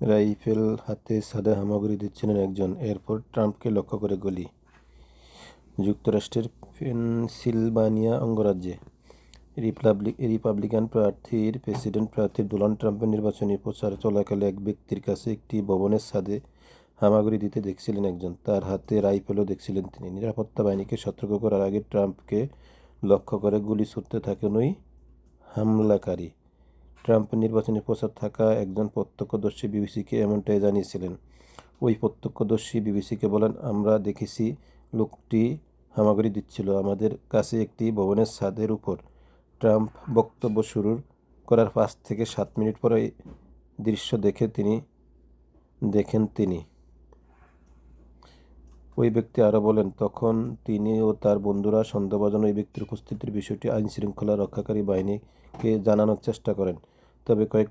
Rifle হাতে সাদা হামাগুড়ি দিচ্ছিলেন একজন, এরপর ট্রাম্পকে লক্ষ্য করে গুলি। যুক্তরাষ্ট্রের পেনসিলভানিয়া অঙ্গরাজ্যে রিপাবলিকান প্রেসিডেন্ট প্রার্থী ডোনাল্ড ট্রাম্পের নির্বাচনী প্রচার চলাকালে এক ব্যক্তির কাছে একটি ভবনের ছাদে হামাগুড়ি দিতে দেখছিলেন একজন, তার হাতে রাইফেলও দেখছিলেন তিনি। নিরাপত্তা বাহিনীকে সতর্ক করার আগে ট্রাম্পকে লক্ষ্য করে গুলি ছুড়তে থাকেন ওই হামলাকারী। ট্রাম্পের নির্বাচনী প্রচার থাকা একজন প্রত্যক্ষদর্শী বিবিসিকে এমনটাই জানিয়েছিলেন। ওই প্রত্যক্ষদর্শী বিবিসিকে বলেন, আমরা দেখেছি লোকটি হামাগুড়ি দিচ্ছিল আমাদের কাছে একটি ভবনের ছাদের উপর। ট্রাম্প বক্তব্য শুরু করার 5 থেকে 7 মিনিট পরে দৃশ্য দেখেন তিনি। ওই ব্যক্তি আরও বলেন, তখন তিনি ও তার বন্ধুরা সন্দেহভাজন ওই ব্যক্তির উপস্থিতির বিষয়টি আইনশৃঙ্খলা রক্ষাকারী বাহিনীকে জানানোর চেষ্টা করেন। তবে কয়েক